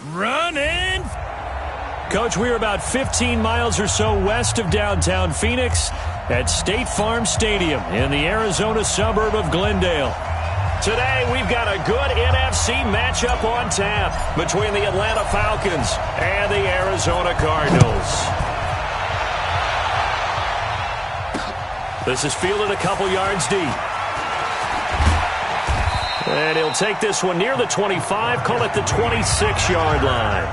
Running. Coach, we're about 15 miles or so west of downtown Phoenix at State Farm Stadium in the Arizona suburb of Glendale. Today, we've got a good NFC matchup on tap between the Atlanta Falcons and the Arizona Cardinals. This is fielded a couple yards deep. And he'll take this one near the 25, call it the 26-yard line.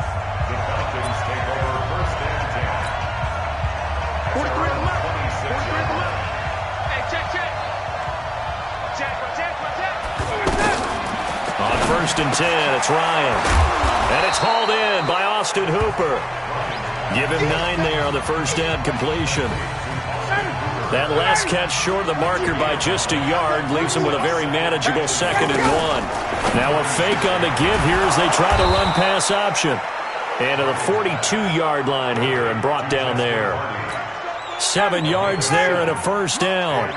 On 1st and 10, it's Ryan. And it's hauled in by Austin Hooper. Give him 9 there on the first down completion. That last catch short of the marker by just a yard leaves him with a very manageable 2nd and 1. Now a fake on the give here as they try to run pass option. And to the 42-yard line here and brought down there. 7 yards there and a first down.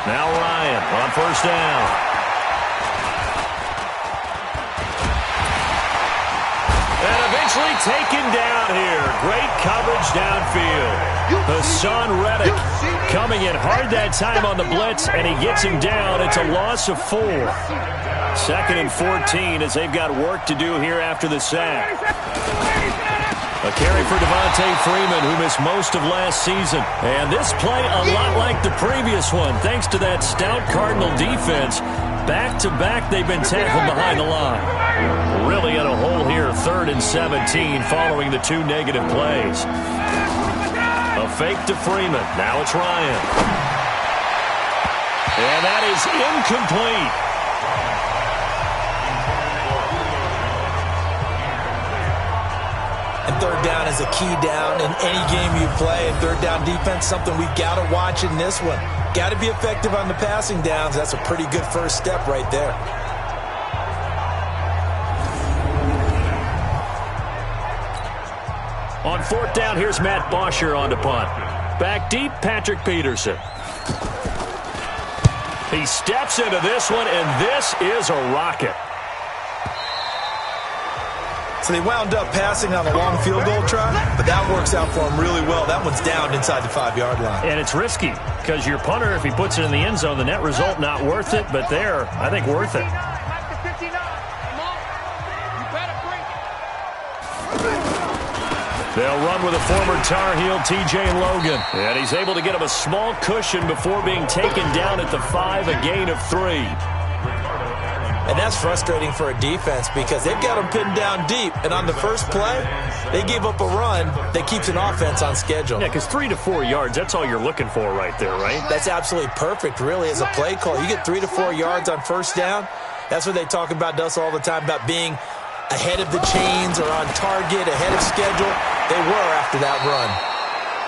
Now Ryan on first down. Taken down here. Great coverage downfield. Hassan Reddick coming in hard that time on the blitz, and he gets him down. It's a loss of 4. 2nd and 14 as they've got work to do here after the sack. A carry for Devontae Freeman, who missed most of last season. And this play a lot like the previous one, thanks to that stout Cardinal defense. Back-to-back, they've been tackled behind the line. Really in a hole here, 3rd and 17, following the 2 negative plays. A fake to Freeman. Now it's Ryan. And that is incomplete. And 3rd down is a key down in any game you play. And 3rd down defense, something we've got to watch in this one. Got to be effective on the passing downs. That's a pretty good first step right there. On 4th down, here's Matt Bosher on to punt. Back deep, Patrick Peterson. He steps into this one, and this is a rocket. So they wound up passing on a long field goal try, but that works out for them really well. That one's down inside the 5-yard line. And it's risky because your punter, if he puts it in the end zone, the net result not worth it, but there, I think worth it. They'll run with a former Tar Heel, TJ Logan. And he's able to get him a small cushion before being taken down at the 5, a gain of 3. And that's frustrating for a defense because they've got them pinned down deep. And on the first play, they gave up a run that keeps an offense on schedule. Yeah, because 3 to 4 yards, that's all you're looking for right there, right? That's absolutely perfect, really, as a play call. You get 3 to 4 yards on first down. That's what they talk about us all the time, about being ahead of the chains or on target, ahead of schedule. They were after that run.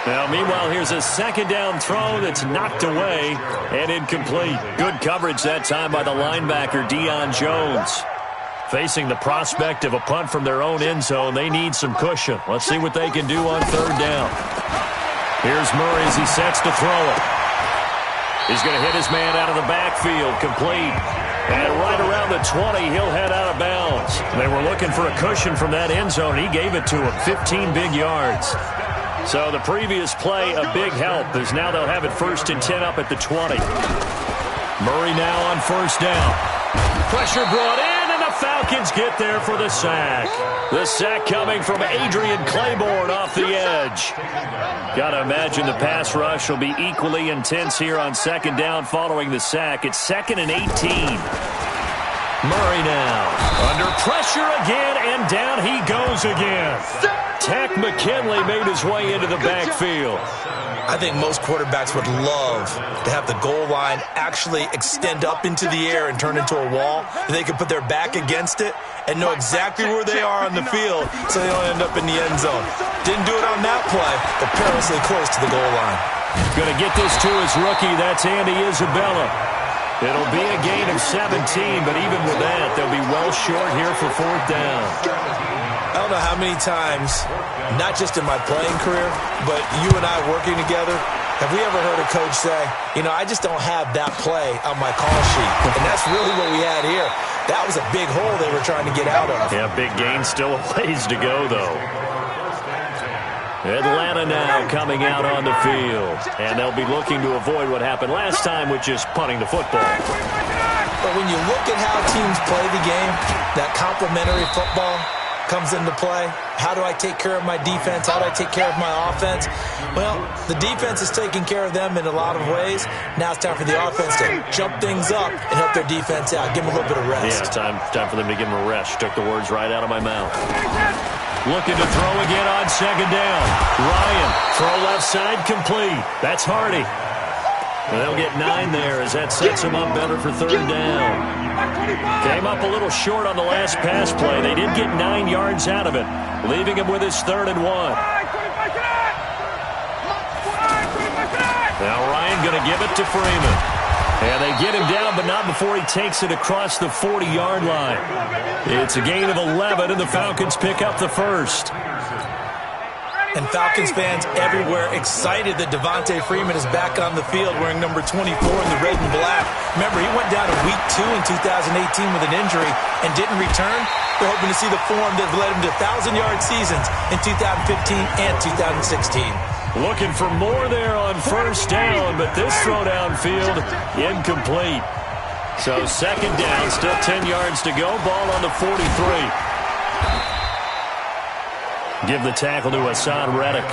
Now, meanwhile, here's a 2nd down throw that's knocked away and incomplete. Good coverage that time by the linebacker, Deion Jones. Facing the prospect of a punt from their own end zone, they need some cushion. Let's see what they can do on 3rd down. Here's Murray as he sets to throw it. He's going to hit his man out of the backfield, complete. And right around the 20, he'll head out of bounds. They were looking for a cushion from that end zone. He gave it to him, 15 big yards. So the previous play, a big help, as now they'll have it 1st and 10 up at the 20. Murray now on 1st down. Pressure brought in, and the Falcons get there for the sack. The sack coming from Adrian Claiborne off the edge. Got to imagine the pass rush will be equally intense here on 2nd down following the sack. It's 2nd and 18. Murray now under pressure again, and down he goes again. Tack McKinley made his way into the backfield. I think most quarterbacks would love to have the goal line actually extend up into the air and turn into a wall, and they can put their back against it and know exactly where they are on the field so they don't end up in the end zone. Didn't do it on that play, but perilously close to the goal line. Going to get this to his rookie. That's Andy Isabella. It'll be a gain of 17, but even with that, they'll be well short here for 4th down. I don't know how many times, not just in my playing career, but you and I working together, Have we ever heard a coach say, I just don't have that play on my call sheet? And that's really what we had here. That was a big hole they were trying to get out of. Yeah, big gain, still a ways to go, though. Atlanta now coming out on the field. And they'll be looking to avoid what happened last time, which is punting the football. But when you look at how teams play the game, that complementary football comes into play. How do I take care of my defense? How do I take care of my offense? Well, the defense is taking care of them in a lot of ways. Now it's time for the offense to jump things up and help their defense out. Give them a little bit of rest. Yeah, time for them to give them a rest. Took the words right out of my mouth. Looking to throw again on second down. Ryan, throw left side, complete. That's Hardy. And they'll get 9 there as that sets them up better for third down. Came up a little short on the last pass play. They did get 9 yards out of it, leaving him with his 3rd and 1. Now Ryan going to give it to Freeman. And they get him down, but not before he takes it across the 40-yard line. It's a gain of 11, and the Falcons pick up the first. And Falcons fans everywhere excited that Devontae Freeman is back on the field wearing number 24 in the red and black. Remember, he went down in week 2 in 2018 with an injury and didn't return. They're hoping to see the form that led him to 1,000-yard seasons in 2015 and 2016. Looking for more there on first down, but this throw downfield incomplete. So second down, still 10 yards to go. Ball on the 43. Give the tackle to Hassan Reddick.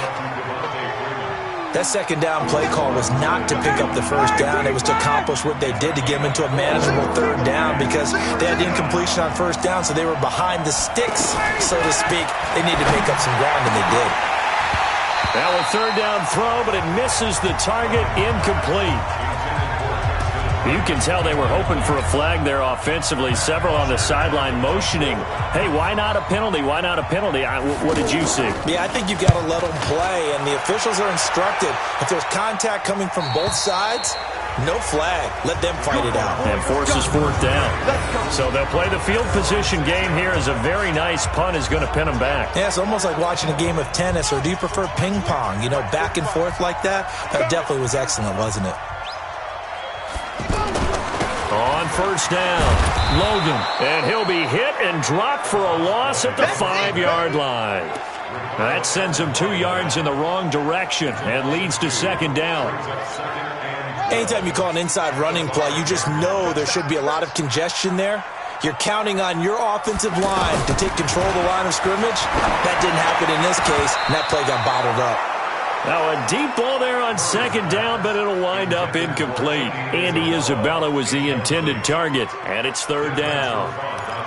That second down play call was not to pick up the first down. It was to accomplish what they did to get them into a manageable third down because they had the incompletion on first down, so they were behind the sticks, so to speak. They needed to make up some ground, and they did. Now a third down throw, but it misses the target, incomplete. You can tell they were hoping for a flag there offensively. Several on the sideline motioning, hey, why not a penalty? Why not a penalty? What did you see? Yeah, I think you've got to let them play, and the officials are instructed. If there's contact coming from both sides, no flag. Let them fight it out. And forces fourth down. So they'll play the field position game here as a very nice punt is going to pin them back. Yeah, it's almost like watching a game of tennis, or do you prefer ping pong? Back and forth like that? That definitely was excellent, wasn't it? On first down, Logan. And he'll be hit and dropped for a loss at the 5-yard line. That sends him 2 yards in the wrong direction and leads to second down. Anytime you call an inside running play, you just know there should be a lot of congestion there. You're counting on your offensive line to take control of the line of scrimmage. That didn't happen in this case, and that play got bottled up. Now a deep ball there on second down, but it'll wind up incomplete. Andy Isabella was the intended target, and it's third down.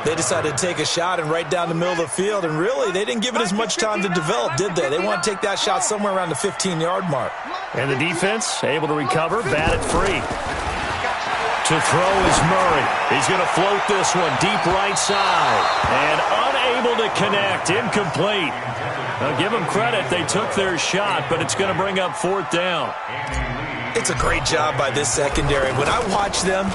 They decided to take a shot and right down the middle of the field, and really, they didn't give it as much time to develop, did they? They want to take that shot somewhere around the 15-yard mark. And the defense able to recover, bat it free. To throw is Murray. He's going to float this one deep right side. And unable to connect, incomplete. Now give them credit, they took their shot, but it's going to bring up fourth down. It's a great job by this secondary. When I watch them,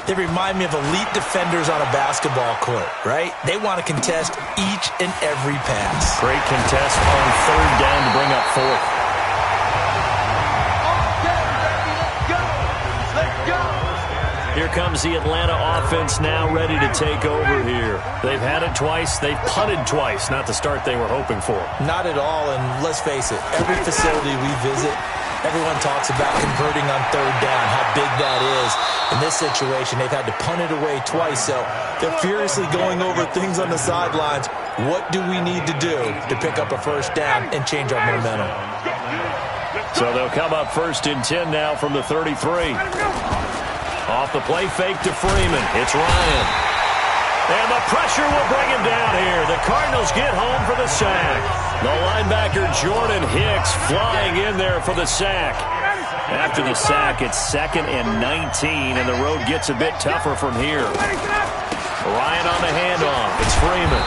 they remind me of elite defenders on a basketball court, right? They want to contest each and every pass. Great contest on third down to bring up fourth. Here comes the Atlanta offense now ready to take over here. They've had it twice. They've punted twice. Not the start they were hoping for. Not at all, and let's face it, every facility we visit, everyone talks about converting on third down, how big that is. In this situation, they've had to punt it away twice, so they're furiously going over things on the sidelines. What do we need to do to pick up a first down and change our momentum? So they'll come up first and 10 now from the 33. Off the play fake to Freeman. It's Ryan. And the pressure will bring him down here. The Cardinals get home for the sack. The linebacker Jordan Hicks flying in there for the sack. After the sack, it's 2nd and 19, and the road gets a bit tougher from here. Ryan on the handoff. It's Freeman.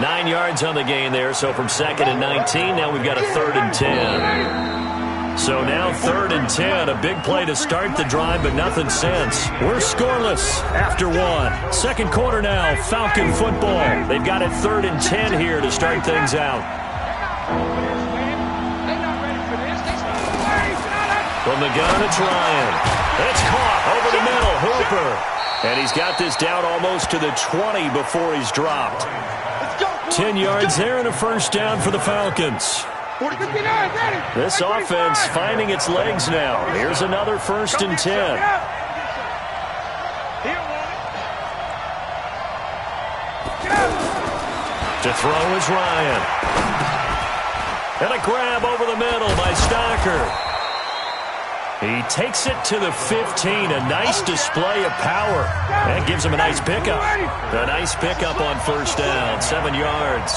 9 yards on the gain there, so from 2nd and 19, now we've got a 3rd and 10. So now 3rd and 10, a big play to start the drive, but nothing since. We're scoreless after one. Second quarter now, Falcon football. They've got it 3rd and 10 here to start things out. From the gun, it's Ryan. It's caught over the middle. Hooper. And he's got this down almost to the 20 before he's dropped. 10 yards there and a first down for the Falcons. This offense finding its legs now. Here's another 1st and 10. To throw is Ryan. And a grab over the middle by Stocker. He takes it to the 15. A nice display of power. That gives him a nice pickup. A nice pickup on first down. 7 yards.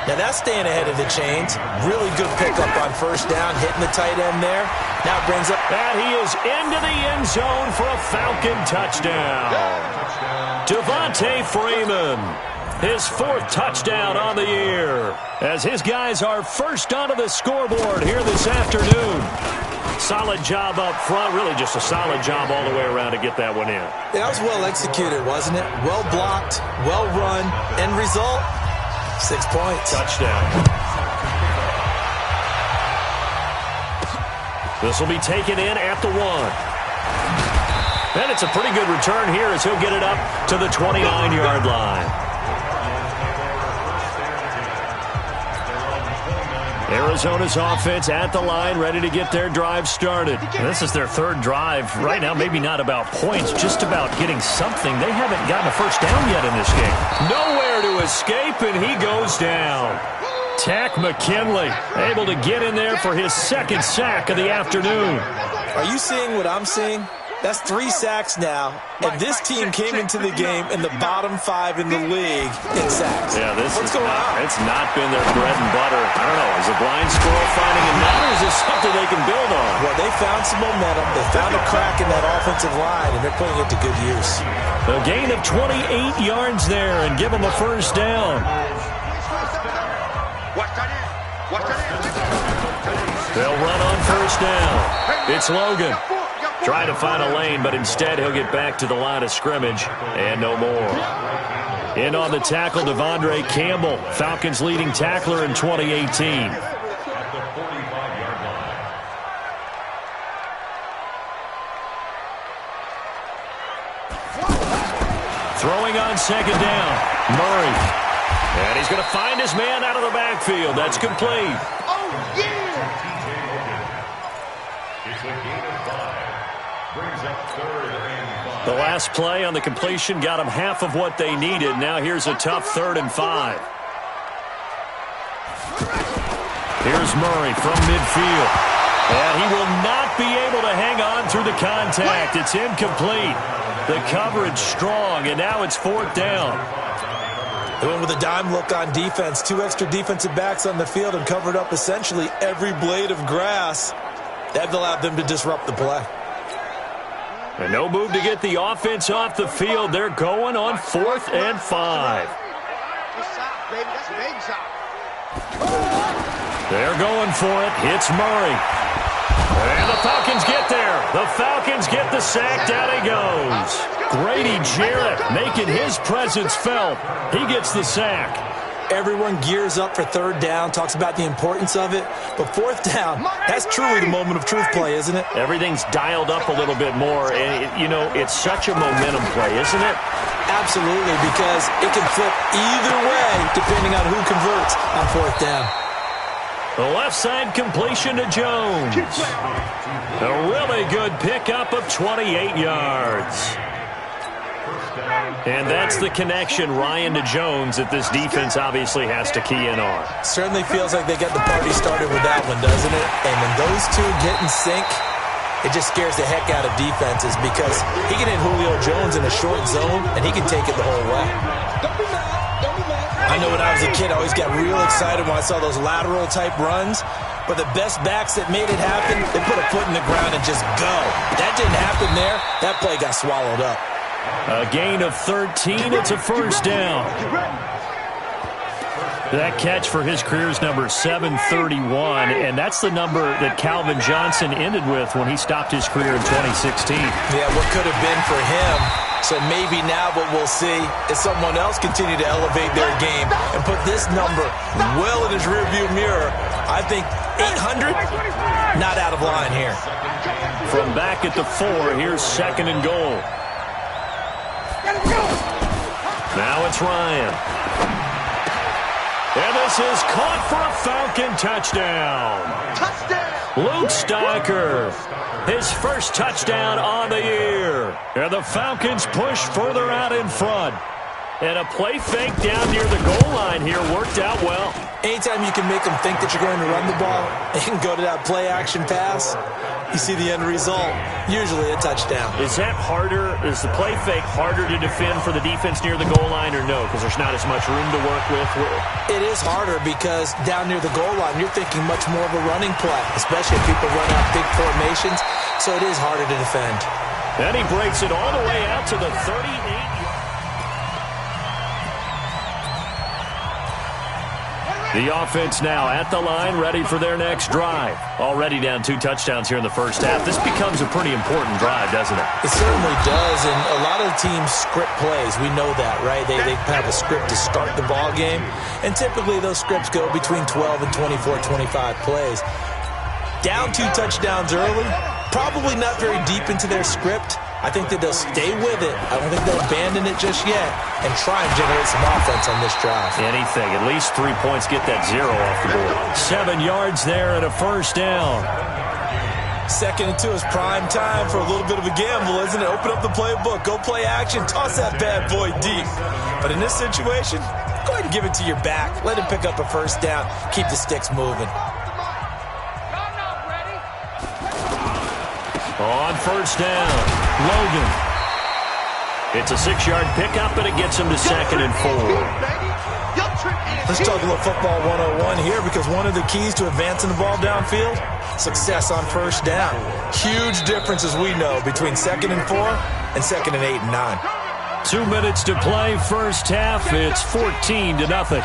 Now that's staying ahead of the chains. Really good pickup on first down, hitting the tight end there. Now brings up. And he is into the end zone for a Falcon touchdown. Devontae Freeman. His 4th touchdown on the year, as his guys are first onto the scoreboard here this afternoon. Solid job up front, really just a solid job all the way around to get that one in. That was well executed, wasn't it? Well blocked, well run, end result, 6 points. Touchdown. This will be taken in at the 1. And it's a pretty good return here as he'll get it up to the 29-yard line. Arizona's offense at the line, ready to get their drive started. This is their 3rd drive. Right now, maybe not about points, just about getting something. They haven't gotten a first down yet in this game. Nowhere to escape, and he goes down. Tack McKinley able to get in there for his 2nd sack of the afternoon. Are you seeing what I'm seeing? That's 3 sacks now, and this team came into the game in the bottom 5 in the league in sacks. Yeah, What's going on? It's not been their bread and butter. I don't know. Is a blind squirrel finding a nut, or is this something they can build on? Well, they found some momentum. They found a crack in that offensive line, and they're putting it to good use. A gain of 28 yards there and give them a first down. They'll run on first down. It's Logan. Try to find a lane, but instead he'll get back to the line of scrimmage and no more. In on the tackle, Devondre Campbell, Falcons' leading tackler in 2018. Throwing on 2nd down, Murray. And he's going to find his man out of the backfield. That's complete. Oh, yeah! The last play on the completion got them half of what they needed. Now here's a tough 3rd and 5. Here's Murray from midfield. And he will not be able to hang on through the contact. It's incomplete. The coverage strong, and now it's 4th down. They went with a dime look on defense. 2 extra defensive backs on the field and covered up essentially every blade of grass. That allowed them to disrupt the play. And no move to get the offense off the field. They're going on 4th and 5. They're going for it. Hits Murray. And the Falcons get there. The Falcons get the sack. Down he goes. Grady Jarrett making his presence felt. He gets the sack. Everyone gears up for 3rd down, talks about the importance of it. But 4th down, that's truly the moment of truth play, isn't it? Everything's dialed up a little bit more. And, it's such a momentum play, isn't it? Absolutely, because it can flip either way depending on who converts on 4th down. The left side completion to Jones. A really good pickup of 28 yards. And that's the connection, Ryan to Jones, that this defense obviously has to key in on. Certainly feels like they got the party started with that one, doesn't it? And when those two get in sync, it just scares the heck out of defenses because he can hit Julio Jones in a short zone, and he can take it the whole way. I know when I was a kid, I always got real excited when I saw those lateral-type runs. But the best backs that made it happen, they put a foot in the ground and just go. That didn't happen there. That play got swallowed up. A gain of 13. It's a first down. That catch for his career is number 731, and that's the number that Calvin Johnson ended with when he stopped his career in 2016. Yeah, what could have been for him. So maybe now what we'll see is someone else continue to elevate their game and put this number well in his rearview mirror I think 800, not out of line here. From back at the 4, here's 2nd and goal. Now it's Ryan. And this is caught for a Falcon touchdown. Luke Steicher, his first touchdown on the year. And the Falcons push further out in front. And a play fake down near the goal line here worked out well. Anytime you can make them think that you're going to run the ball and go to that play-action pass, you see the end result, usually a touchdown. Is that harder? Is the play fake harder to defend for the defense near the goal line or no? Because there's not as much room to work with? It is harder because down near the goal line, you're thinking much more of a running play, especially if people run out big formations, so it is harder to defend. And he breaks it all the way out to the 38. The offense now at the line, ready for their next drive. Already down 2 touchdowns here in the first half. This becomes a pretty important drive, doesn't it? It certainly does, and a lot of teams script plays. We know that, right? They have a script to start the ball game, and typically those scripts go between 12 and 24, 25 plays. Down 2 touchdowns early, probably not very deep into their script. I think that they'll stay with it. I don't think they'll abandon it just yet and try and generate some offense on this drive. Anything. At least 3 points, get that 0 off the board. 7 yards there and a first down. 2nd and 2 is prime time for a little bit of a gamble, isn't it? Open up the playbook. Go play action. Toss that bad boy deep. But in this situation, go ahead and give it to your back. Let him pick up a first down. Keep the sticks moving. On first down, Logan. It's a 6-yard pickup, and it gets him to 2nd and 4. Let's talk a little football 101 here, because one of the keys to advancing the ball downfield, success on first down. Huge difference, as we know, between 2nd and 4 and 2nd and 8 and 9. 2 minutes to play first half. It's 14-0.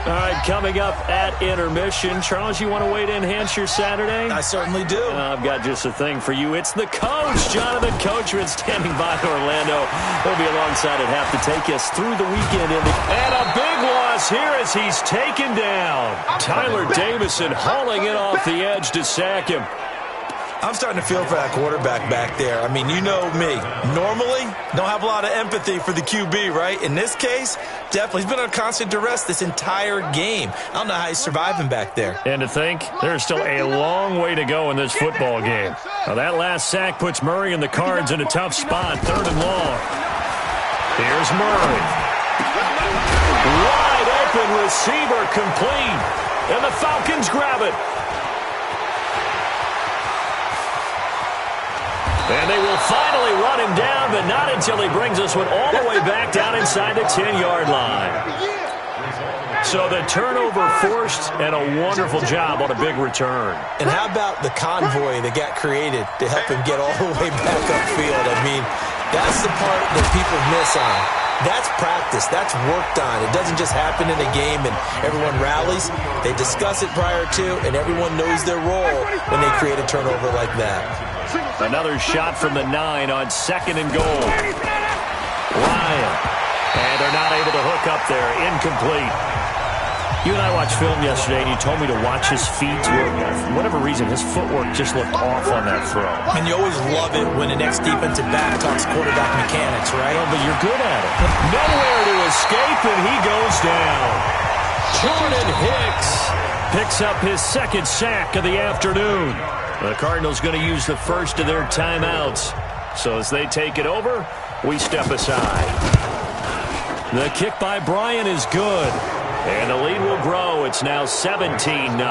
All right, coming up at intermission. Charles, you want to wait to enhance your Saturday? I certainly do. I've got just a thing for you. It's the coach, Jonathan Coachman, standing by in Orlando. He'll be alongside at half to take us through the weekend. And a big loss here as he's taken down. Tyler Davison hauling it off the edge to sack him. I'm starting to feel for that quarterback back there. I mean, you know me. Normally, don't have a lot of empathy for the QB, right? In this case, definitely. He's been on constant duress this entire game. I don't know how he's surviving back there. And to think, there's still a long way to go in this football game. Now, that last sack puts Murray and the Cards in a tough spot, 3rd and long. Here's Murray. Wide open receiver complete. And the Falcons grab it. And they will finally run him down, but not until he brings this one all the way back down inside the 10-yard line. So the turnover forced, and a wonderful job on a big return. And how about the convoy that got created to help him get all the way back upfield? I mean, that's the part that people miss on. That's practice. That's worked on. It doesn't just happen in a game and everyone rallies. They discuss it prior to, and everyone knows their role when they create a turnover like that. Another shot from the 9 on 2nd and goal. Ryan. And they're not able to hook up there. Incomplete. You and I watched film yesterday, and you told me to watch his feet. For whatever reason, his footwork just looked off on that throw. And you always love it when the next defensive back talks quarterback mechanics, right? Well, but you're good at it. Nowhere to escape, and he goes down. Jordan Hicks picks up his 2nd sack of the afternoon. The Cardinals going to use the first of their timeouts. So as they take it over, we step aside. The kick by Bryant is good. And the lead will grow. It's now 17-0.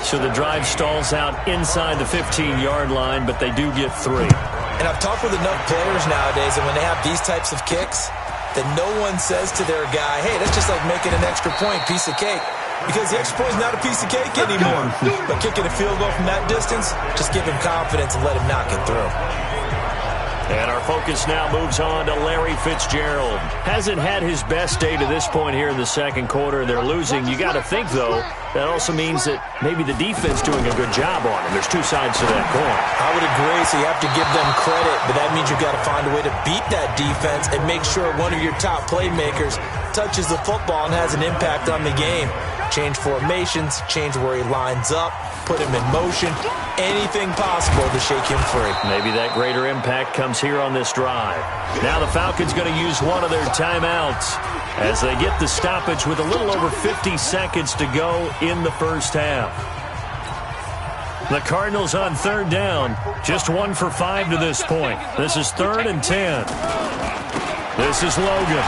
So the drive stalls out inside the 15-yard line, but they do get 3. And I've talked with enough players nowadays that when they have these types of kicks, that no one says to their guy, hey, that's just like making an extra point, piece of cake. Because the extra point is not a piece of cake anymore. But kicking a field goal from that distance, just give him confidence and let him knock it through. And our focus now moves on to Larry Fitzgerald. Hasn't had his best day to this point here in the second quarter. They're losing. You got to think, though, that also means that maybe the defense doing a good job on him. There's 2 sides to that coin. I would agree, so you have to give them credit, but that means you've got to find a way to beat that defense and make sure one of your top playmakers touches the football and has an impact on the game. change formations, change where he lines up, put him in motion, anything possible to shake him free. Maybe that greater impact comes here on this drive. Now the Falcons going to use one of their timeouts as they get the stoppage with a little over 50 seconds to go in the first half. The Cardinals on third down, just 1 for 5 to this point. This is 3rd and 10. This is Logan.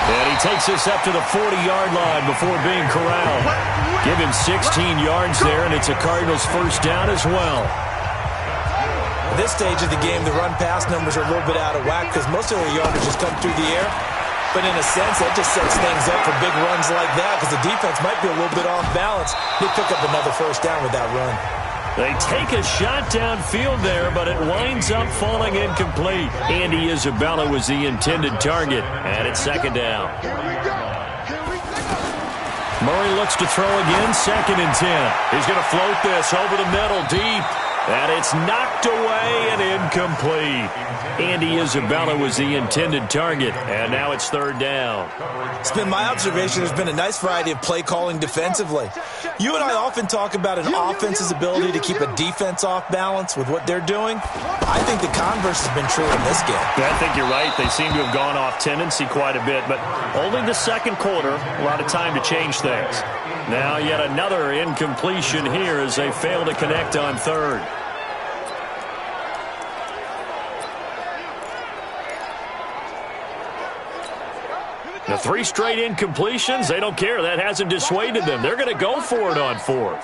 And he takes this up to the 40-yard line before being corralled. Give him 16 yards there, and it's a Cardinals first down as well. At this stage of the game, the run-pass numbers are a little bit out of whack because most of their yardage has come through the air. But in a sense, that just sets things up for big runs like that because the defense might be a little bit off balance. They pick up another first down with that run. They take a shot downfield there, but it winds up falling incomplete. Andy Isabella was the intended target, and it's second down. Murray looks to throw again, 2nd and 10. He's going to float this over the middle deep, and it's knocked away and incomplete. Andy Isabella was the intended target, and now it's 3rd down. It's been my observation there's been a nice variety of play calling defensively. You and I often talk about an offense's ability to keep a defense off balance with what they're doing. I think the converse has been true in this game. Yeah, I think you're right. They seem to have gone off tendency quite a bit, but only the second quarter, a lot of time to change things. Now yet another incompletion here as they fail to connect on 3rd. The 3 straight incompletions, they don't care. That hasn't dissuaded them. They're going to go for it on 4th.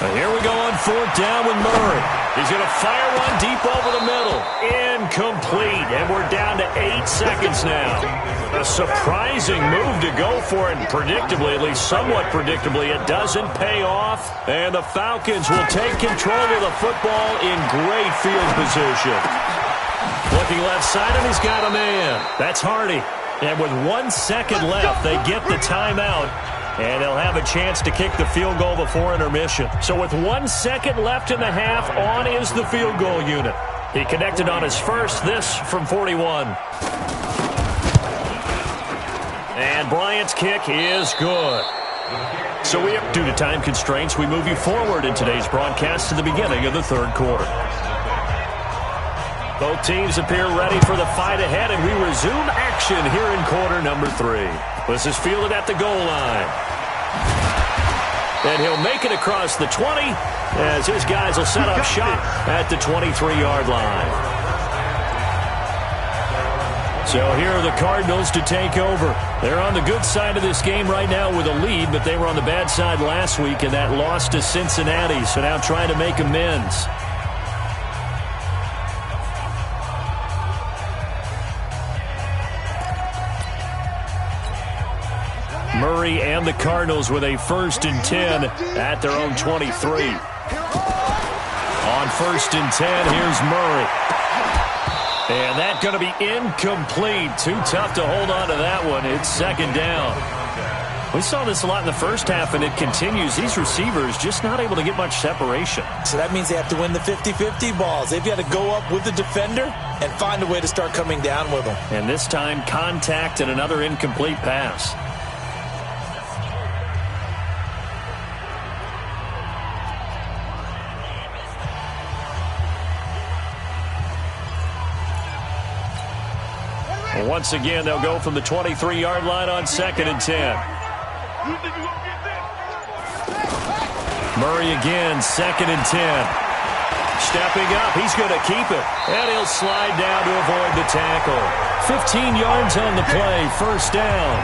And here we go on 4th down with Murray. He's going to fire one deep over the middle. Incomplete, and we're down to 8 seconds now. A surprising move to go for it, and predictably, at least somewhat predictably, it doesn't pay off. And the Falcons will take control of the football in great field position. Looking left side, and he's got a man. That's Hardy. And with 1 second left, they get the timeout, and they'll have a chance to kick the field goal before intermission. So with 1 second left in the half, on is the field goal unit. He connected on his first, this from 41. And Bryant's kick is good. So due to time constraints, we move you forward in today's broadcast to the beginning of the 3rd quarter. Both teams appear ready for the fight ahead, and we resume action here in quarter number 3. This is fielded at the goal line. And he'll make it across the 20 as his guys will set up shop at the 23-yard line. So here are the Cardinals to take over. They're on the good side of this game right now with a lead, but they were on the bad side last week in that loss to Cincinnati, so now trying to make amends. Murray and the Cardinals with a 1st and 10 at their own 23. On 1st and 10, here's Murray. And that's going to be incomplete. Too tough to hold on to that one. It's 2nd down. We saw this a lot in the first half, and it continues. These receivers just not able to get much separation. So that means they have to win the 50-50 balls. They've got to go up with the defender and find a way to start coming down with them. And this time, contact and another incomplete pass. Once again, they'll go from the 23-yard line on 2nd and 10. Murray again, 2nd and 10. Stepping up, he's going to keep it. And he'll slide down to avoid the tackle. 15 yards on the play, 1st down.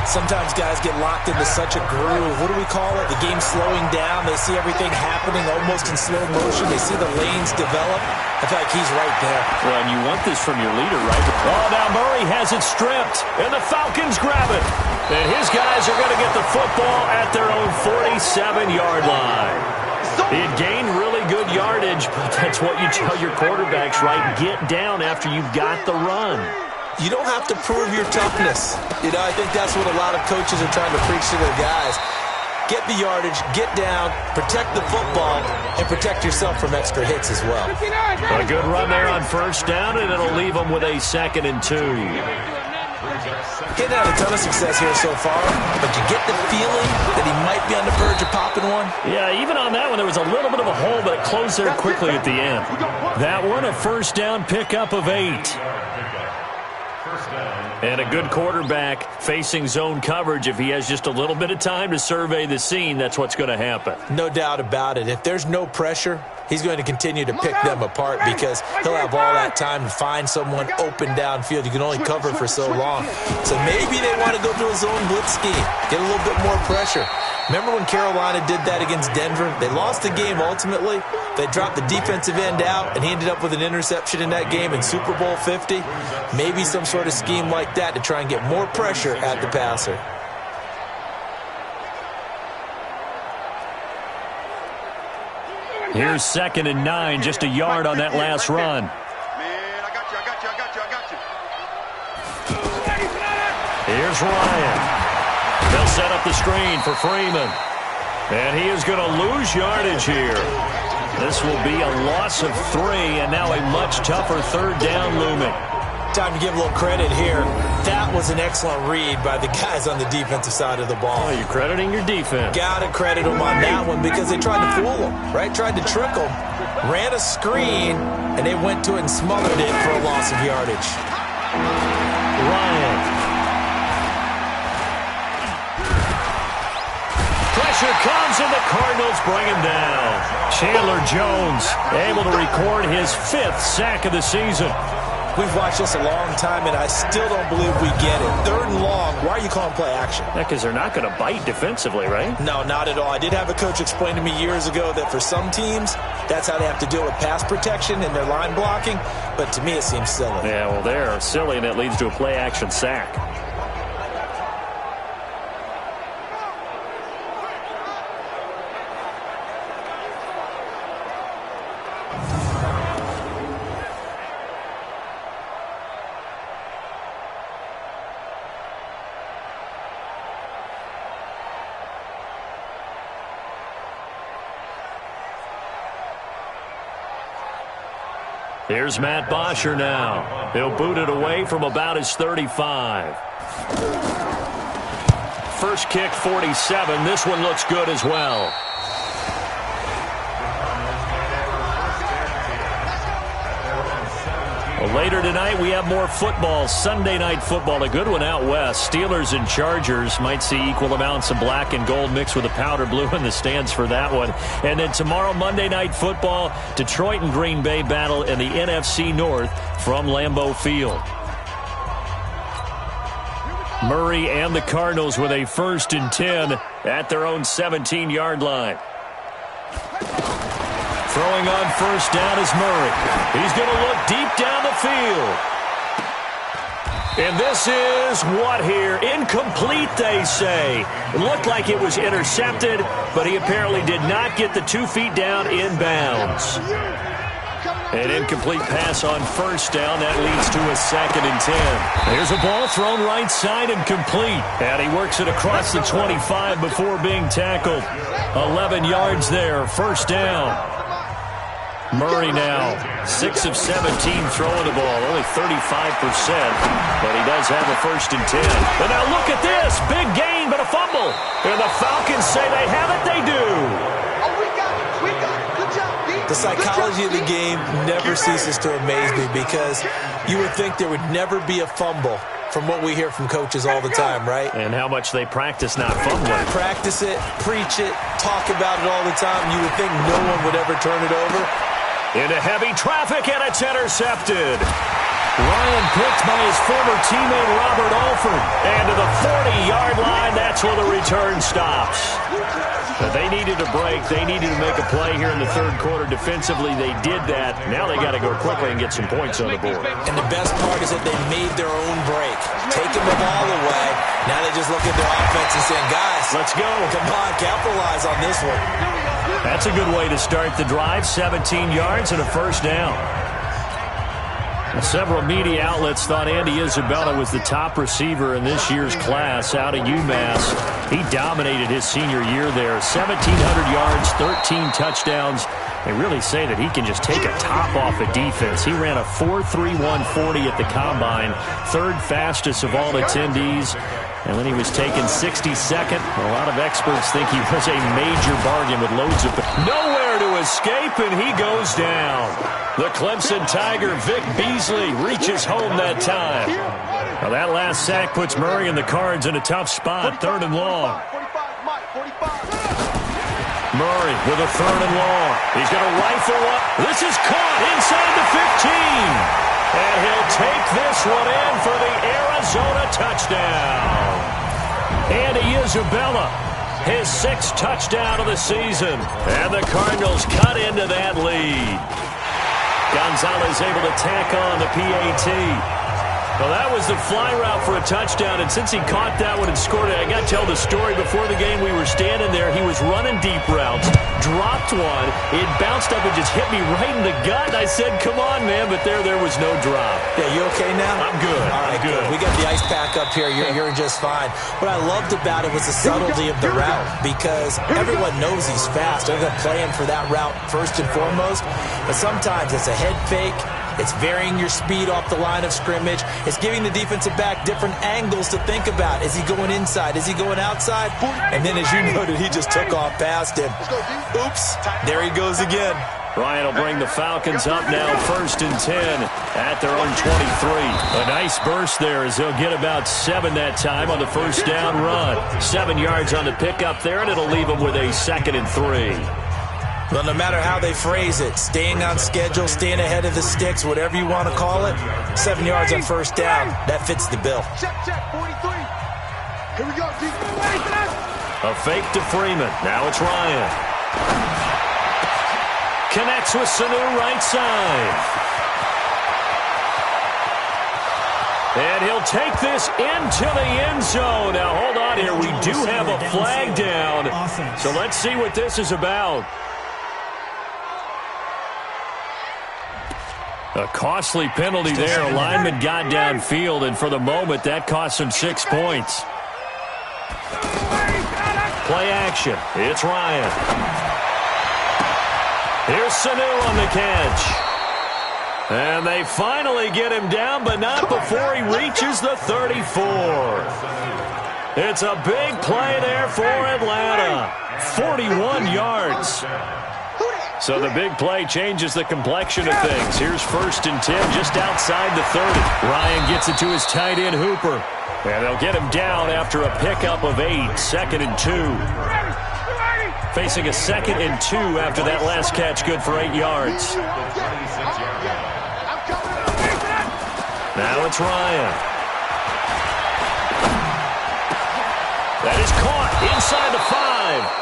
Sometimes guys get locked into such a groove. What do we call it? The game slowing down. They see everything happening almost in slow motion. They see the lanes develop. I feel like he's right there. Well, and you want this from your leader, right? Oh, now Murray has it stripped, and the Falcons grab it. And his guys are going to get the football at their own 47-yard line. He had gained really good yardage, but that's what you tell your quarterbacks, right? Get down after you've got the run. You don't have to prove your toughness. I think that's what a lot of coaches are trying to preach to their guys. Get the yardage, get down, protect the football, and protect yourself from extra hits as well. A good run there on 1st down, and it'll leave them with a 2nd and 2. Getting had a ton of success here so far, but you get the feeling that he might be on the verge of popping one. Yeah, even on that one, there was a little bit of a hole, but it closed there quickly at the end. That one, a first down pickup of 8. And a good quarterback facing zone coverage. If he has just a little bit of time to survey the scene, that's what's going to happen. No doubt about it. If there's no pressure, he's going to continue to pick them apart because he'll have all that time to find someone open downfield. You can only cover for so long. So maybe they want to go to a zone blitz scheme, get a little bit more pressure. Remember when Carolina did that against Denver? They lost the game ultimately. They dropped the defensive end out, and he ended up with an interception in that game in Super Bowl 50. Maybe some sort of scheme like that to try and get more pressure at the passer. Here's 2nd and 9, just a yard on that last run. Man, I got you. Here's Ryan. They'll set up the screen for Freeman. And he is going to lose yardage here. This will be a loss of 3, and now a much tougher 3rd down looming. Time to give a little credit here. That was an excellent read by the guys on the defensive side of the ball. Oh, you're crediting your defense. Got to credit them on that one because they tried to fool them, right? Tried to trick them. Ran a screen, and they went to it and smothered it for a loss of yardage. Ryan. Pressure comes, and the Cardinals bring him down. Chandler Jones able to record his 5th sack of the season. We've watched this a long time, and I still don't believe we get it. 3rd and long. Why are you calling play action? Yeah, because they're not going to bite defensively, right? No, not at all. I did have a coach explain to me years ago that for some teams, that's how they have to deal with pass protection and their line blocking. But to me, it seems silly. Yeah, well, they're silly, and it leads to a play action sack. Here's Matt Bosher now. He'll boot it away from about his 35. First kick, 47. This one looks good as well. Well, later tonight, we have more football. Sunday night football, a good one out west. Steelers and Chargers might see equal amounts of black and gold mixed with a powder blue in the stands for that one. And then tomorrow, Monday night football, Detroit and Green Bay battle in the NFC North from Lambeau Field. Murray and the Cardinals with a 1st and 10 at their own 17-yard line. Throwing on first down is Murray. He's going to look deep down the field. And this is what here? Incomplete, they say. It looked like it was intercepted, but he apparently did not get the 2 feet down in bounds. An incomplete pass on first down. That leads to a 2nd and 10. Here's a ball thrown right side and complete. And he works it across the 25 before being tackled. 11 yards there, first down. Murray now, 6 of 17 throwing the ball, only 35%, but he does have a 1st and 10. And now look at this, big gain, but a fumble. And the Falcons say they have it, they do. Oh, we got it. Good job, D. The psychology of the game never ceases to amaze me because you would think there would never be a fumble from what we hear from coaches all the time, right? And how much they practice not fumbling. Practice it, preach it, talk about it all the time. You would think no one would ever turn it over. Into heavy traffic, and it's intercepted. Ryan picked by his former teammate Robert Alford. And to the 40-yard line, that's where the return stops. But they needed a break. They needed to make a play here in the 3rd quarter. Defensively, they did that. Now they got to go quickly and get some points on the board. And the best part is that they made their own break. Taking the ball away. Now they just look at their offense and saying, guys, let's go. Come on, capitalize on this one. That's a good way to start the drive. 17 yards and a first down. Several media outlets thought Andy Isabella was the top receiver in this year's class out of UMass. He dominated his senior year there. 1,700 yards, 13 touchdowns, They really say that he can just take a top off a defense. He ran a 4.31 40 at the Combine, third fastest of all attendees. And when he was taken 62nd, a lot of experts think he was a major bargain with loads of... Nowhere to escape, and he goes down. The Clemson Tiger, Vic Beasley, reaches home that time. Now that last sack puts Murray and the Cards in a tough spot, 3rd and long. Murray with a 3rd and long. He's going to rifle up. This is caught inside the 15. And he'll take this one in for the Arizona touchdown. Andy Isabella, his 6th touchdown of the season. And the Cardinals cut into that lead. Gonzalez able to tack on the PAT. Well, that was the fly route for a touchdown, and since he caught that one and scored it, I got to tell the story. Before the game, we were standing there. He was running deep routes, dropped one. It bounced up and just hit me right in the gut. I said, come on, man, but there was no drop. Yeah, you okay now? I'm good. All right, good. We got the ice pack up here. You're just fine. What I loved about it was the subtlety of the route, because everyone knows he's fast. They're going to play him for that route first and foremost, but sometimes it's a head fake. It's varying your speed off the line of scrimmage. It's giving the defensive back different angles to think about. Is he going inside? Is he going outside? And then, as you noted, he just took off past him. Oops, there he goes again. Ryan will bring the Falcons up now, 1st and 10 at their own 23. A nice burst there as they'll get about 7 that time on the first down run. 7 yards on the pickup there, and it'll leave them with a 2nd and 3. Well, no matter how they phrase it, staying on schedule, staying ahead of the sticks, whatever you want to call it, 7 yards on first down, that fits the bill. Check, 43. Here we go, D. A fake to Freeman. Now it's Ryan. Connects with Sanu right side. And he'll take this into the end zone. Now, hold on here. We do have a flag down. So let's see what this is about. A costly penalty there. A lineman got downfield, and for the moment, that cost him 6 points. Play action. It's Ryan. Here's Sanu on the catch. And they finally get him down, but not before he reaches the 34. It's a big play there for Atlanta. 41 yards. So the big play changes the complexion of things. Here's 1st and 10 just outside the 30. Ryan gets it to his tight end, Hooper. And they'll get him down after a pickup of 8. 2nd and 2. Facing a 2nd and 2 after that last catch, good for 8 yards. Now it's Ryan. That is caught inside the 5.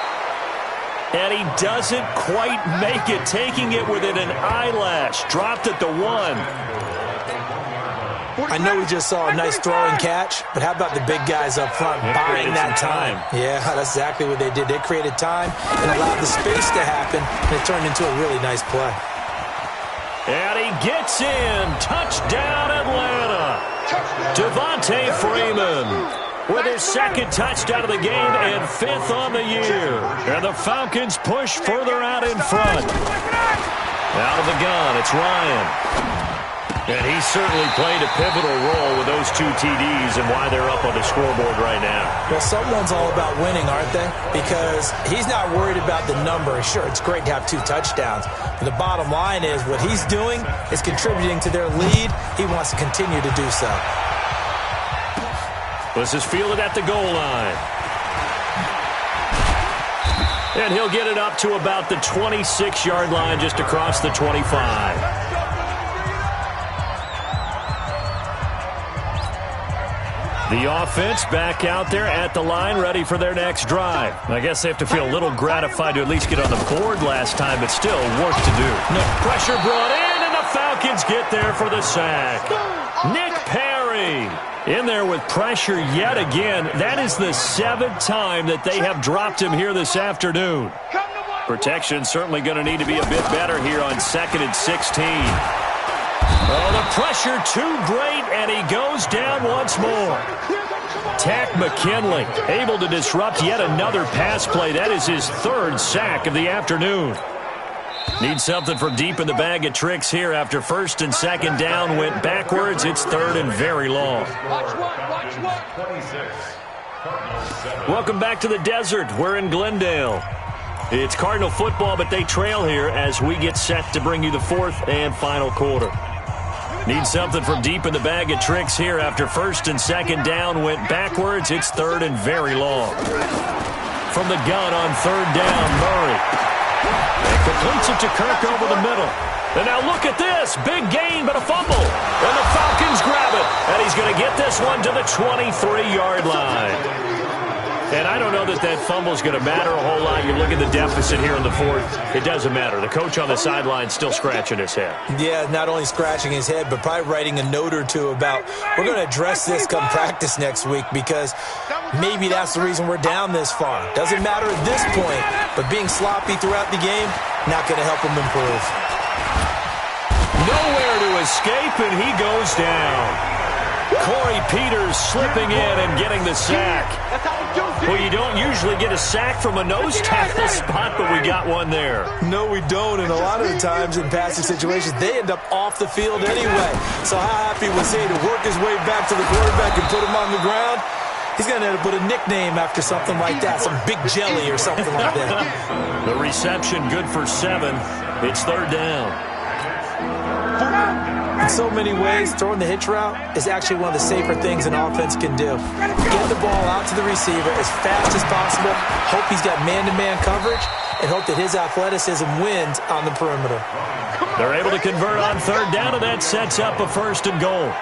And he doesn't quite make it, taking it within an eyelash. Dropped at the 1. I know we just saw a nice throw and catch, but how about the big guys up front buying that time? Yeah, that's exactly what they did. They created time and allowed the space to happen, and it turned into a really nice play. And he gets in. Touchdown, Atlanta. Devontae Freeman with his 2nd touchdown of the game and 5th on the year. And the Falcons push further out in front. Out of the gun, it's Ryan. And he certainly played a pivotal role with those 2 TDs and why they're up on the scoreboard right now. Well, someone's all about winning, aren't they? Because he's not worried about the number. Sure, it's great to have 2 touchdowns. But the bottom line is what he's doing is contributing to their lead. He wants to continue to do so. This is fielded at the goal line. And he'll get it up to about the 26-yard line just across the 25. The offense back out there at the line, ready for their next drive. I guess they have to feel a little gratified to at least get on the board last time, but still work to do. No pressure brought in, and the Falcons get there for the sack. Nick Perry in there with pressure yet again. That is the 7th time that they have dropped him here this afternoon. Protection certainly going to need to be a bit better here on 2nd and 16. Oh, the pressure too great, and he goes down once more. Tack McKinley able to disrupt yet another pass play. That is his 3rd sack of the afternoon. Need something from deep in the bag of tricks here after first and second down went backwards. It's third and very long. Welcome back to the desert. We're in Glendale. It's Cardinal football, but they trail here as we get set to bring you the fourth and final quarter. Need something from deep in the bag of tricks here after first and second down went backwards. It's third and very long. From the gun on third down, Murray. And completes it to Kirk over the middle. And now look at this. Big gain, but a fumble. And the Falcons grab it. And he's going to get this one to the 23-yard line. And I don't know that that fumble is going to matter a whole lot. You look at the deficit here in the fourth. It doesn't matter. The coach on the sideline still scratching his head. Yeah, not only scratching his head, but probably writing a note or two about, we're going to address this come practice next week because maybe that's the reason we're down this far. Doesn't matter at this point, but being sloppy throughout the game, not going to help him improve. Nowhere to escape, and he goes down. Corey Peters slipping in and getting the sack. Well, you don't usually get a sack from a nose tackle spot, but we got one there. No, we don't, and a lot of the times in passing situations, they end up off the field anyway. So how happy was he to work his way back to the quarterback and put him on the ground? He's going to end up with a nickname after something like that, some Big Jelly or something like that. The reception good for 7. It's third down. In so many ways, throwing the hitch route is actually one of the safer things an offense can do. Get the ball out to the receiver as fast as possible, hope he's got man-to-man coverage, and hope that his athleticism wins on the perimeter. They're able to convert on third down, and that sets up a first and goal.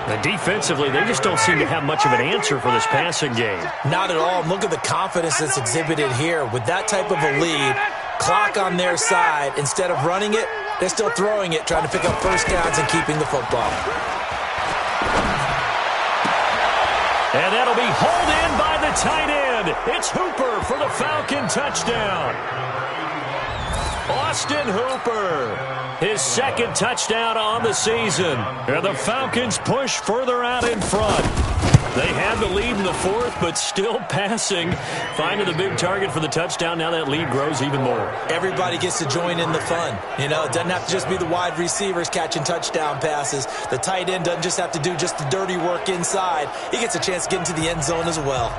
And defensively, they just don't seem to have much of an answer for this passing game. Not at all. Look at the confidence that's exhibited here. With that type of a lead, clock on their side, instead of running it, they're still throwing it, trying to pick up first downs and keeping the football. And that'll be hauled in by the tight end. It's Hooper for the Falcon touchdown. Austin Hooper, his second touchdown on the season. And the Falcons push further out in front. They had the lead in the fourth, but still passing. Finding the big target for the touchdown. Now that lead grows even more. Everybody gets to join in the fun. You know, it doesn't have to just be the wide receivers catching touchdown passes. The tight end doesn't just have to do just the dirty work inside. He gets a chance to get into the end zone as well.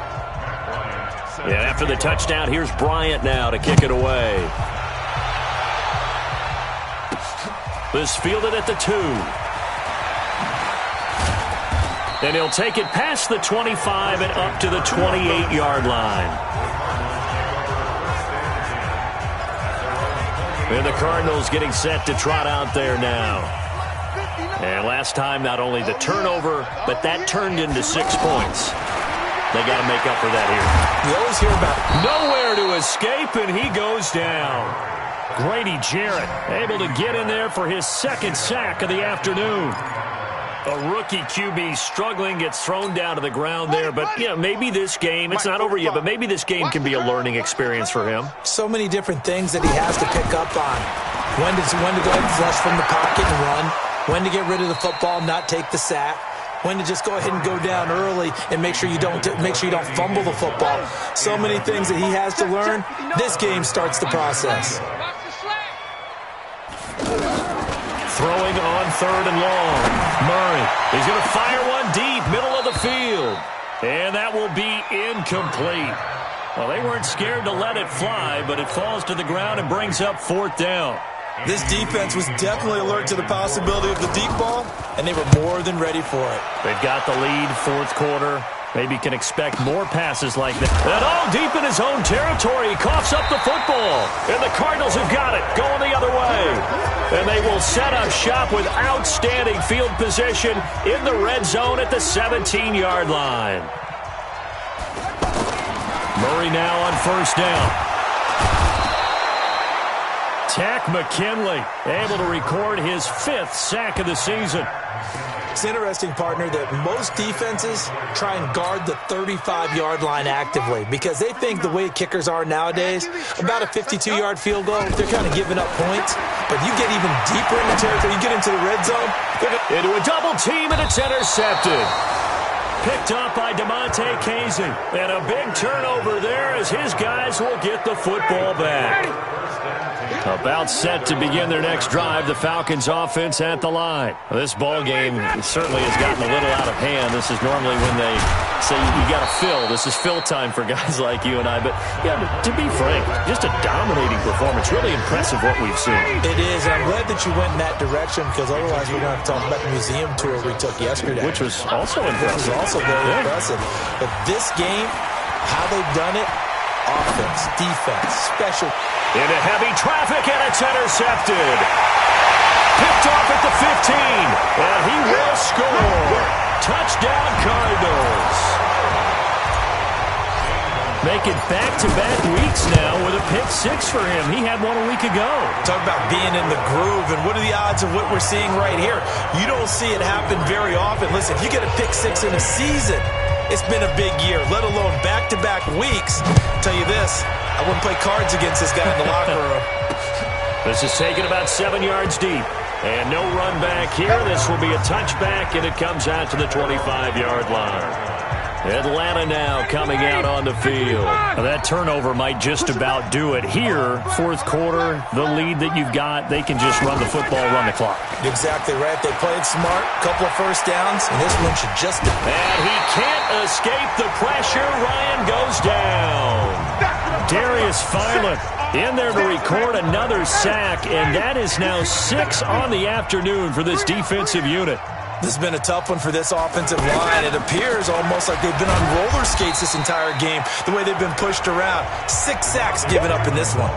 Yeah, after the touchdown, here's Bryant now to kick it away. This fielded at the 2. And he'll take it past the 25 and up to the 28-yard line. And the Cardinals getting set to trot out there now. And last time, not only the turnover, but that turned into 6 points. They got to make up for that here. You always hear about nowhere to escape, and he goes down. Grady Jarrett able to get in there for his second sack of the afternoon. A rookie QB struggling, gets thrown down to the ground there. But, you know, maybe this game, it's not over yet, but maybe this game can be a learning experience for him. So many different things that he has to pick up on. When to go ahead and flush from the pocket and run. When to get rid of the football, not take the sack. When to just go ahead and go down early and make sure you don't fumble the football. So many things that he has to learn. This game starts the process. Throwing on third and long. Murray, he's going to fire one deep, middle of the field. And that will be incomplete. Well, they weren't scared to let it fly, but it falls to the ground and brings up fourth down. This defense was definitely alert to the possibility of the deep ball, and they were more than ready for it. They've got the lead, fourth quarter. Maybe can expect more passes like that. And all deep in his own territory. He coughs up the football. And the Cardinals have got it, going the other way. And they will set up shop with outstanding field position in the red zone at the 17-yard line. Murray now on first down. Tack McKinley able to record his 5th sack of the season. It's interesting, partner, that most defenses try and guard the 35-yard line actively because they think the way kickers are nowadays, about a 52-yard field goal, they're kind of giving up points. But you get even deeper in the territory, you get into the red zone. Into a double team, and it's intercepted. Picked up by DeMonte Casey. And a big turnover there as his guys will get the football back. About set to begin their next drive, the Falcons offense at the line. This ball game certainly has gotten a little out of hand. This is normally when they say you got to fill. This is fill time for guys like you and I. But yeah, to be frank, just a dominating performance. Really impressive what we've seen. It is, and I'm glad that you went in that direction because otherwise we're going to have to talk about the museum tour we took yesterday. Which was also impressive. Which was also very impressive. But this game, how they've done it, offense, defense, special. Into heavy traffic, and it's intercepted. Picked off at the 15, and he will score. Touchdown, Cardinals. Making back-to-back weeks now with a pick six for him. He had one a week ago. Talk about being in the groove, and what are the odds of what we're seeing right here? You don't see it happen very often. Listen, if you get a pick six in a season, it's been a big year, let alone back-to-back weeks. I'll tell you this, I wouldn't play cards against this guy in the locker room. This is taken about 7 yards deep. And no run back here. This will be a touchback, and it comes out to the 25-yard line. Atlanta now coming out on the field. Now that turnover might just about do it. Here, fourth quarter, the lead that you've got, they can just run the football, run the clock. Exactly right. They played smart, couple of first downs, and this one should just... And he can't escape the pressure. Ryan goes down. Darius Philon in there to record another sack, and that is now 6 on the afternoon for this defensive unit. This has been a tough one for this offensive line. It appears almost like they've been on roller skates this entire game, the way they've been pushed around. 6 sacks given up in this one.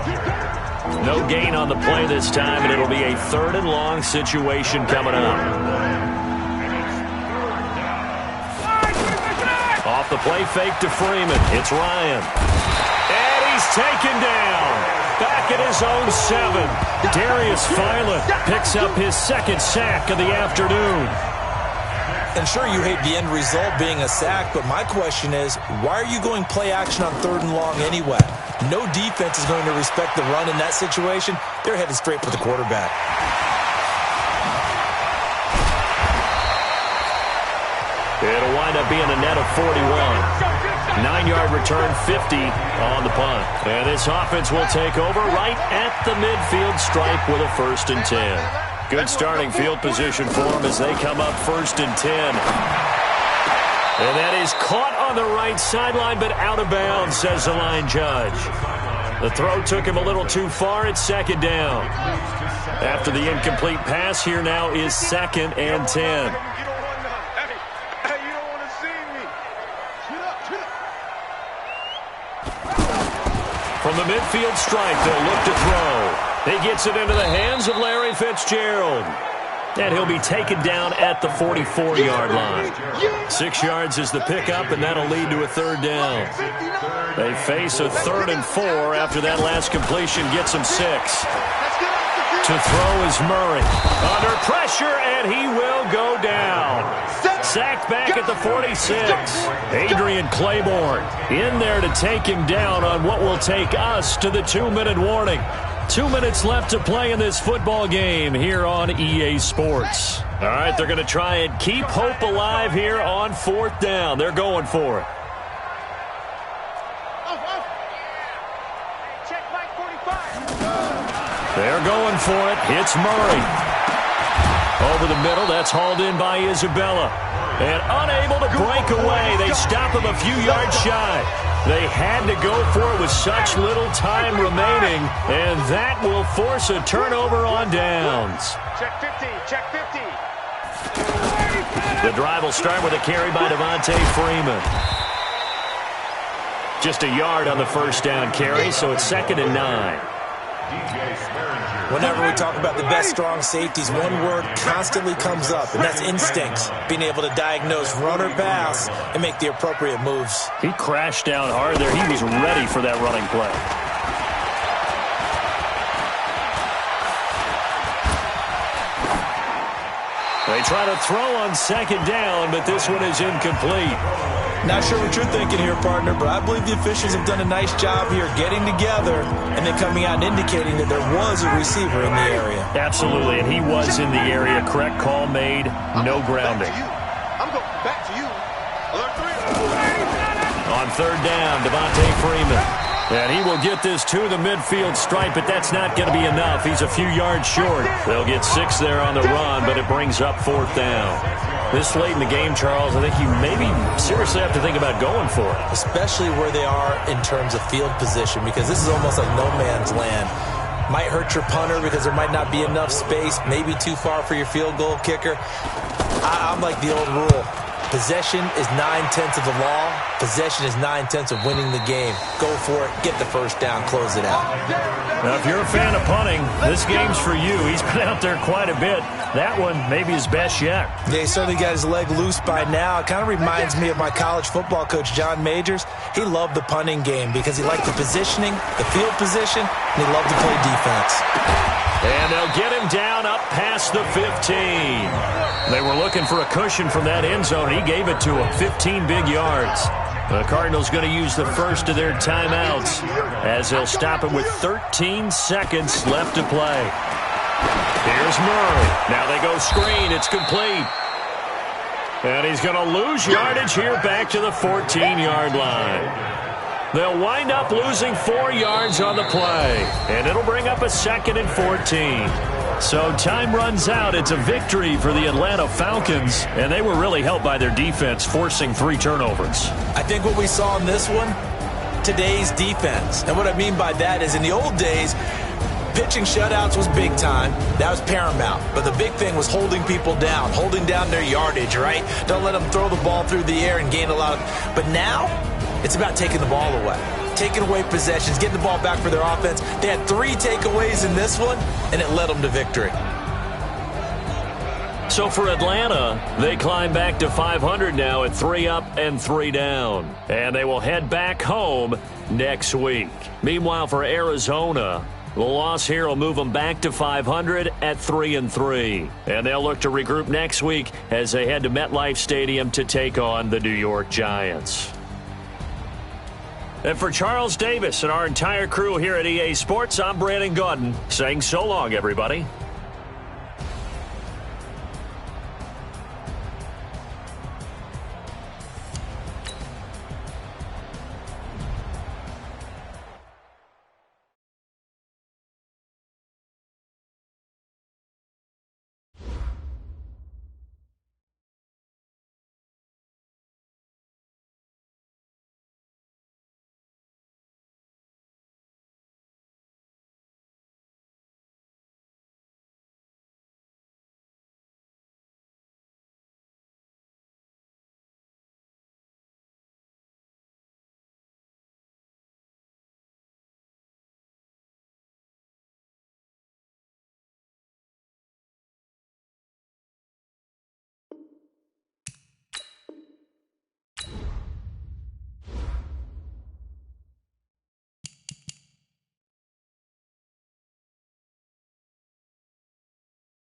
No gain on the play this time, and it'll be a 3rd and long situation coming up. Off the play fake to Freeman. It's Ryan. And he's taken down. Back at his own 7. Darius Philon picks up his 2nd sack of the afternoon. And sure, you hate the end result being a sack, but my question is, why are you going play action on 3rd and long anyway? No defense is going to respect the run in that situation. They're headed straight for the quarterback. It'll wind up being a net of 41. 9-yard return, 50 on the punt. And this offense will take over right at the midfield stripe with a 1st and 10. Good starting field position for them as they come up 1st and 10. And that is caught on the right sideline, but out of bounds, says the line judge. The throw took him a little too far. It's 2nd down. After the incomplete pass, here now is 2nd and 10. From the midfield stripe, they'll look to throw. He gets it into the hands of Larry Fitzgerald. And he'll be taken down at the 44-yard line. 6 yards is the pickup, and that'll lead to a 3rd down. They face a 3rd and 4 after that last completion gets them 6. To throw is Murray. Under pressure, and he will go down. Sacked back at the 46. Adrian Claiborne in there to take him down on what will take us to the 2-minute warning. 2 minutes left to play in this football game here on EA Sports. All right, they're going to try and keep hope alive here on 4th down. They're going for it. They're going for it. It's Murray. Over the middle, that's hauled in by Isabella. And unable to break away. They stop him a few yards shy. They had to go for it with such little time remaining, and that will force a turnover on downs. Check 50, check 50. The drive will start with a carry by Devontae Freeman. Just a yard on the 1st down carry, so it's 2nd and 9. Whenever we talk about the best strong safeties, one word constantly comes up, and that's instincts. Being able to diagnose run or pass and make the appropriate moves. He crashed down hard there. He was ready for that running play. They try to throw on 2nd down, but this one is incomplete. Not sure what you're thinking here, partner, but I believe the officials have done a nice job here getting together and then coming out and indicating that there was a receiver in the area. Absolutely, and he was in the area. Correct call made. No grounding. I'm going back to you. Alert 3. On 3rd down, Devontae Freeman. And he will get this to the midfield stripe, but that's not going to be enough. He's a few yards short. They'll get 6 there on the run, but it brings up 4th down. This late in the game, Charles, I think you maybe seriously have to think about going for it. Especially where they are in terms of field position, because this is almost like no man's land. Might hurt your punter because there might not be enough space, maybe too far for your field goal kicker. I'm like the old rule. Possession is 9/10 of the law. Possession is 9/10 of winning the game. Go for it. Get the first down. Close it out. Now, if you're a fan of punting, this game's for you. He's been out there quite a bit. That one maybe his best yet. Yeah, he certainly got his leg loose by now. It kind of reminds me of my college football coach, John Majors. He loved the punting game because he liked the positioning, the field position, and he loved to play defense. And they'll get him down up past the 15. They were looking for a cushion from that end zone. He gave it to him, 15 big yards. The Cardinals going to use the first of their timeouts as they'll stop it with 13 seconds left to play. Here's Murray. Now they go screen. It's complete. And he's going to lose yardage here back to the 14-yard line. They'll wind up losing 4 yards on the play, and it'll bring up a 2nd and 14. So time runs out. It's a victory for the Atlanta Falcons, and they were really helped by their defense, forcing 3 turnovers. I think what we saw in this one, today's defense. And what I mean by that is in the old days, pitching shutouts was big time. That was paramount. But the big thing was holding people down, holding down their yardage, right? Don't let them throw the ball through the air and gain a lot of... But now, it's about taking the ball away. Taking away possessions, getting the ball back for their offense. They had 3 takeaways in this one, and it led them to victory. So for Atlanta, they climb back to 500 now at 3 up and 3 down. And they will head back home next week. Meanwhile, for Arizona, the loss here will move them back to 500 at 3 and 3. And they'll look to regroup next week as they head to MetLife Stadium to take on the New York Giants. And for Charles Davis and our entire crew here at EA Sports, I'm Brandon Gaudin saying so long, everybody.